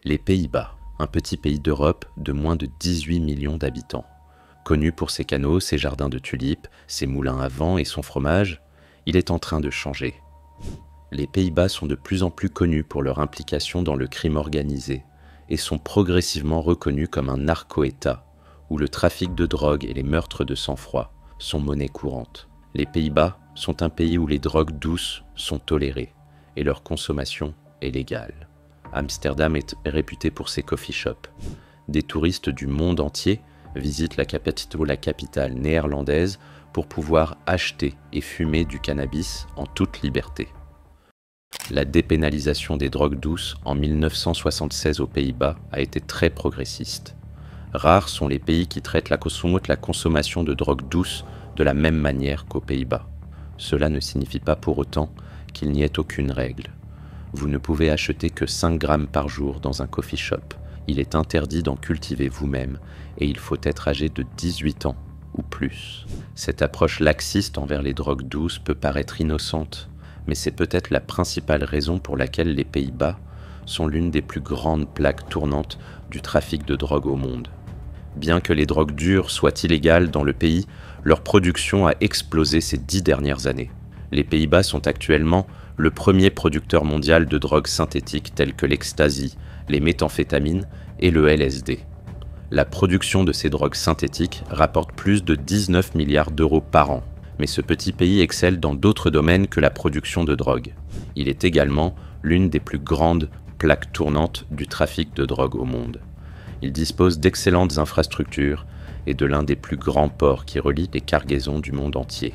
Les Pays-Bas, un petit pays d'Europe de moins de 18 millions d'habitants. Connu pour ses canaux, ses jardins de tulipes, ses moulins à vent et son fromage, il est en train de changer. Les Pays-Bas sont de plus en plus connus pour leur implication dans le crime organisé et sont progressivement reconnus comme un narco-État où le trafic de drogue et les meurtres de sang-froid sont monnaie courante. Les Pays-Bas sont un pays où les drogues douces sont tolérées et leur consommation est légale. Amsterdam est réputé pour ses coffee shops. Des touristes du monde entier visitent la capitale néerlandaise pour pouvoir acheter et fumer du cannabis en toute liberté. La dépénalisation des drogues douces en 1976 aux Pays-Bas a été très progressiste. Rares sont les pays qui traitent la consommation de drogues douces de la même manière qu'aux Pays-Bas. Cela ne signifie pas pour autant qu'il n'y ait aucune règle. Vous ne pouvez acheter que 5 grammes par jour dans un coffee shop. Il est interdit d'en cultiver vous-même et il faut être âgé de 18 ans ou plus. Cette approche laxiste envers les drogues douces peut paraître innocente, mais c'est peut-être la principale raison pour laquelle les Pays-Bas sont l'une des plus grandes plaques tournantes du trafic de drogue au monde. Bien que les drogues dures soient illégales dans le pays, leur production a explosé ces 10 dernières années. Les Pays-Bas sont actuellement le premier producteur mondial de drogues synthétiques telles que l'ecstasy, les méthamphétamines et le LSD. La production de ces drogues synthétiques rapporte plus de 19 milliards d'euros par an. Mais ce petit pays excelle dans d'autres domaines que la production de drogue. Il est également l'une des plus grandes plaques tournantes du trafic de drogue au monde. Il dispose d'excellentes infrastructures et de l'un des plus grands ports qui relie les cargaisons du monde entier.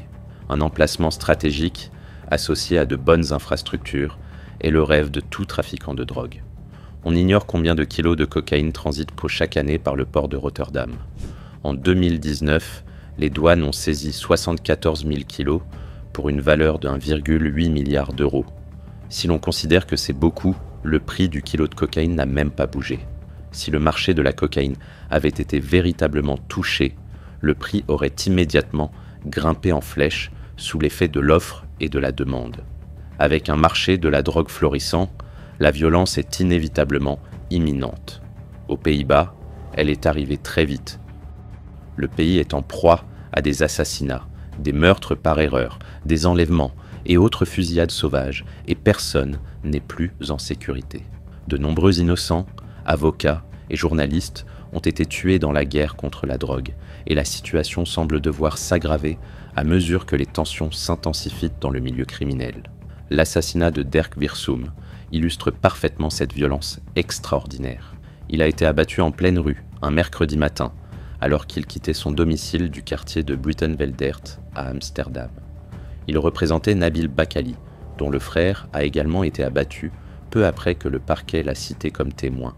Un emplacement stratégique associé à de bonnes infrastructures est le rêve de tout trafiquant de drogue. On ignore combien de kilos de cocaïne transitent chaque année par le port de Rotterdam. En 2019, les douanes ont saisi 74 000 kilos pour une valeur de 1,8 milliard d'euros. Si l'on considère que c'est beaucoup, le prix du kilo de cocaïne n'a même pas bougé. Si le marché de la cocaïne avait été véritablement touché, le prix aurait immédiatement grimpé en flèche sous l'effet de l'offre et de la demande. Avec un marché de la drogue florissant, la violence est inévitablement imminente. Aux Pays-Bas, elle est arrivée très vite. Le pays est en proie à des assassinats, des meurtres par erreur, des enlèvements et autres fusillades sauvages, et personne n'est plus en sécurité. De nombreux innocents, avocats et journalistes ont été tués dans la guerre contre la drogue, et la situation semble devoir s'aggraver à mesure que les tensions s'intensifient dans le milieu criminel. L'assassinat de Dirk Wiersum illustre parfaitement cette violence extraordinaire. Il a été abattu en pleine rue, un mercredi matin, alors qu'il quittait son domicile du quartier de Buitenveldert à Amsterdam. Il représentait Nabil Bakali, dont le frère a également été abattu peu après que le parquet l'a cité comme témoin,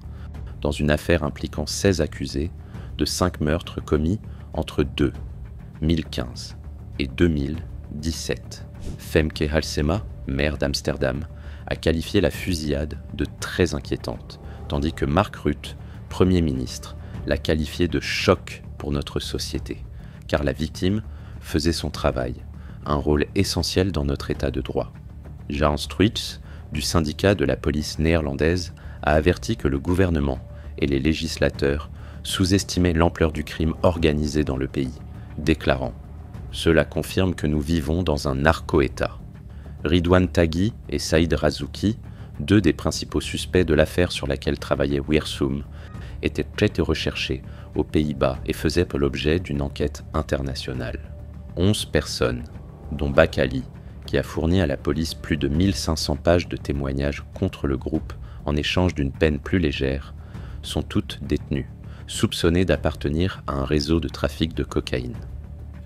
dans une affaire impliquant 16 accusés de 5 meurtres commis entre 2015 et 2017. Femke Halsema, maire d'Amsterdam, a qualifié la fusillade de très inquiétante, tandis que Mark Rutte, Premier ministre, l'a qualifié de choc pour notre société, car la victime faisait son travail, un rôle essentiel dans notre état de droit. Jan Struijts, du syndicat de la police néerlandaise, a averti que le gouvernement et les législateurs sous-estimaient l'ampleur du crime organisé dans le pays, déclarant « Cela confirme que nous vivons dans un narco-État ». Ridwan Taghi et Saïd Razouki, deux des principaux suspects de l'affaire sur laquelle travaillait Wiersum, étaient recherchés aux Pays-Bas et faisaient l'objet d'une enquête internationale. 11 personnes, dont Bakali, qui a fourni à la police plus de 1500 pages de témoignages contre le groupe en échange d'une peine plus légère, sont toutes détenues, soupçonnées d'appartenir à un réseau de trafic de cocaïne.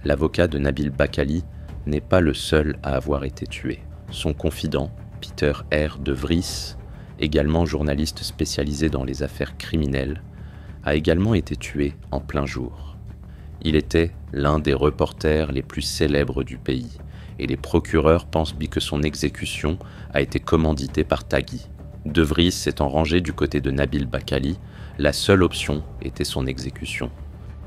L'avocat de Nabil Bakali n'est pas le seul à avoir été tué. Son confident, Peter R. de Vries, également journaliste spécialisé dans les affaires criminelles, a également été tué en plein jour. Il était l'un des reporters les plus célèbres du pays, et les procureurs pensent que son exécution a été commanditée par Taghi. De Vries s'étant rangé du côté de Nabil Bakali, la seule option était son exécution.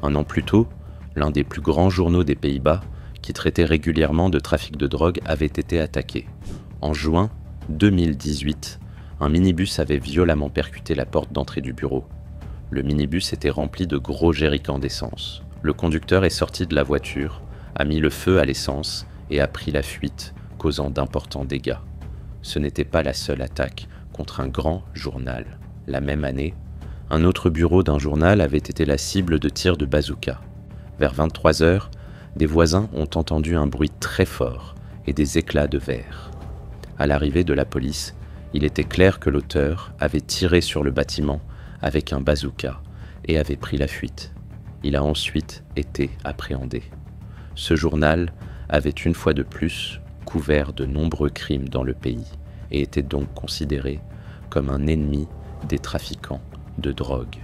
Un an plus tôt, l'un des plus grands journaux des Pays-Bas, qui traitait régulièrement de trafic de drogue, avait été attaqué. En juin 2018, Un minibus avait violemment percuté la porte d'entrée du bureau. Le minibus était rempli de gros jerrycans d'essence. Le conducteur est sorti de la voiture, a mis le feu à l'essence et a pris la fuite, causant d'importants dégâts. Ce n'était pas la seule attaque contre un grand journal. La même année, un autre bureau d'un journal avait été la cible de tirs de bazooka. Vers 23 heures, des voisins ont entendu un bruit très fort et des éclats de verre. À l'arrivée de la police, il était clair que l'auteur avait tiré sur le bâtiment avec un bazooka et avait pris la fuite. Il a ensuite été appréhendé. Ce journal avait une fois de plus couvert de nombreux crimes dans le pays et était donc considéré comme un ennemi des trafiquants de drogue.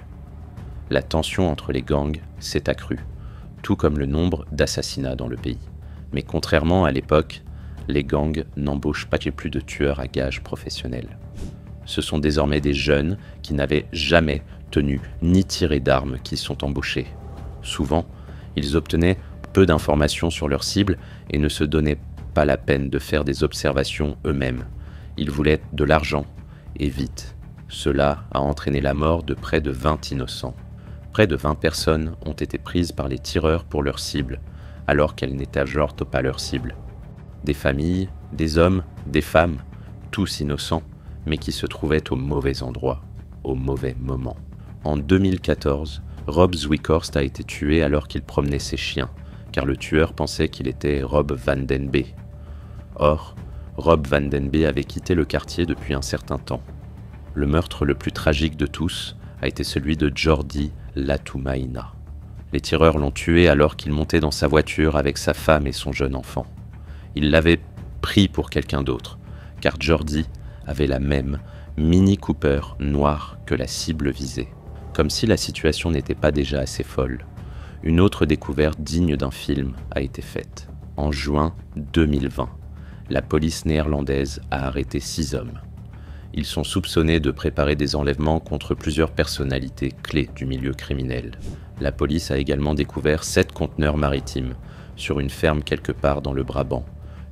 La tension entre les gangs s'est accrue, tout comme le nombre d'assassinats dans le pays. Mais contrairement à l'époque, les gangs n'embauchent pas plus de tueurs à gages professionnels. Ce sont désormais des jeunes qui n'avaient jamais tenu ni tiré d'armes qui sont embauchés. Souvent, ils obtenaient peu d'informations sur leur cible et ne se donnaient pas la peine de faire des observations eux-mêmes. Ils voulaient de l'argent et vite. Cela a entraîné la mort de près de 20 innocents. Près de 20 personnes ont été prises par les tireurs pour leur cible, alors qu'elles n'étaient genre pas leur cible. Des familles, des hommes, des femmes, tous innocents, mais qui se trouvaient au mauvais endroit, au mauvais moment. En 2014, Rob Zwickhorst a été tué alors qu'il promenait ses chiens, car le tueur pensait qu'il était Rob Van Den B. Or, Rob Van Den B avait quitté le quartier depuis un certain temps. Le meurtre le plus tragique de tous a été celui de Jordi Latumaina. Les tireurs l'ont tué alors qu'il montait dans sa voiture avec sa femme et son jeune enfant. Ils l'avaient pris pour quelqu'un d'autre, car Jordi avait la même Mini Cooper noire que la cible visée. Comme si la situation n'était pas déjà assez folle, une autre découverte digne d'un film a été faite. En juin 2020, la police néerlandaise a arrêté 6 hommes. Ils sont soupçonnés de préparer des enlèvements contre plusieurs personnalités clés du milieu criminel. La police a également découvert 7 conteneurs maritimes sur une ferme quelque part dans le Brabant,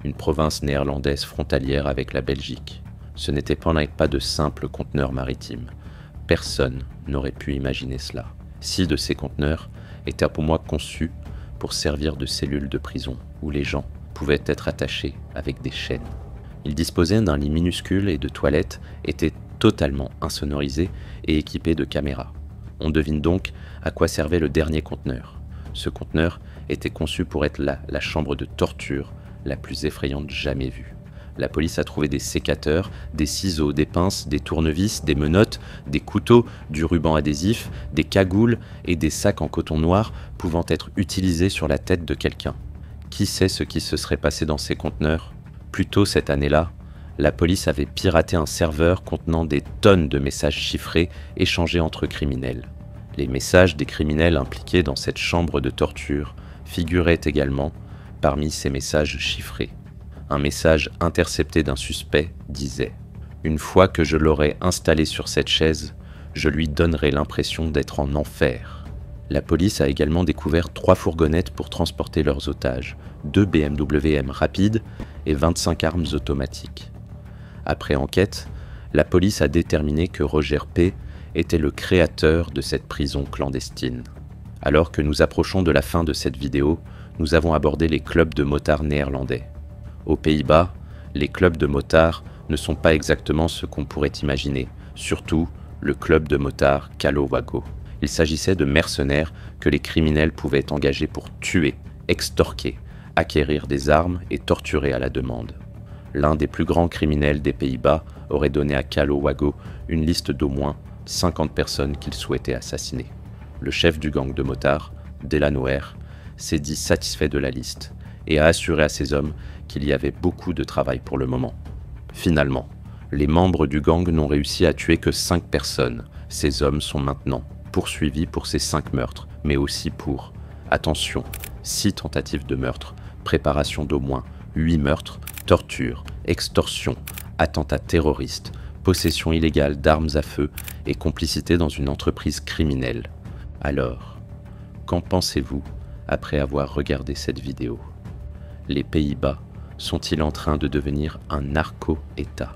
une province néerlandaise frontalière avec la Belgique. Ce n'était pas de simples conteneurs maritimes. Personne n'aurait pu imaginer cela. 6 de ces conteneurs étaient pour moi conçus pour servir de cellules de prison, où les gens pouvaient être attachés avec des chaînes. Ils disposaient d'un lit minuscule et de toilettes, étaient totalement insonorisés et équipés de caméras. On devine donc à quoi servait le dernier conteneur. Ce conteneur était conçu pour être la chambre de torture la plus effrayante jamais vue. La police a trouvé des sécateurs, des ciseaux, des pinces, des tournevis, des menottes, des couteaux, du ruban adhésif, des cagoules et des sacs en coton noir pouvant être utilisés sur la tête de quelqu'un. Qui sait ce qui se serait passé dans ces conteneurs ? Plus tôt cette année-là, la police avait piraté un serveur contenant des tonnes de messages chiffrés échangés entre criminels. Les messages des criminels impliqués dans cette chambre de torture figuraient également parmi ces messages chiffrés. Un message intercepté d'un suspect disait « Une fois que je l'aurai installé sur cette chaise, je lui donnerai l'impression d'être en enfer. » La police a également découvert 3 fourgonnettes pour transporter leurs otages, 2 BMW M rapides et 25 armes automatiques. Après enquête, la police a déterminé que Roger P. était le créateur de cette prison clandestine. Alors que nous approchons de la fin de cette vidéo, nous avons abordé les clubs de motards néerlandais. Aux Pays-Bas, les clubs de motards ne sont pas exactement ce qu'on pourrait imaginer, surtout le club de motards Calo Wago. Il s'agissait de mercenaires que les criminels pouvaient engager pour tuer, extorquer, acquérir des armes et torturer à la demande. L'un des plus grands criminels des Pays-Bas aurait donné à Calo Wago une liste d'au moins 50 personnes qu'il souhaitait assassiner. Le chef du gang de motards, Delanoër, s'est dit satisfait de la liste et a assuré à ses hommes qu'il y avait beaucoup de travail pour le moment. Finalement, les membres du gang n'ont réussi à tuer que 5 personnes. Ces hommes sont maintenant poursuivis pour ces 5 meurtres, mais aussi pour, attention, 6 tentatives de meurtre, préparation d'au moins 8 meurtres, torture, extorsion, attentat terroriste, possession illégale d'armes à feu et complicité dans une entreprise criminelle. Alors, qu'en pensez-vous après avoir regardé cette vidéo ? Les Pays-Bas sont-ils en train de devenir un narco-État ?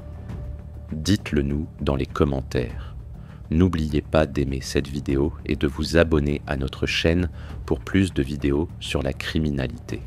Dites-le nous dans les commentaires. N'oubliez pas d'aimer cette vidéo et de vous abonner à notre chaîne pour plus de vidéos sur la criminalité.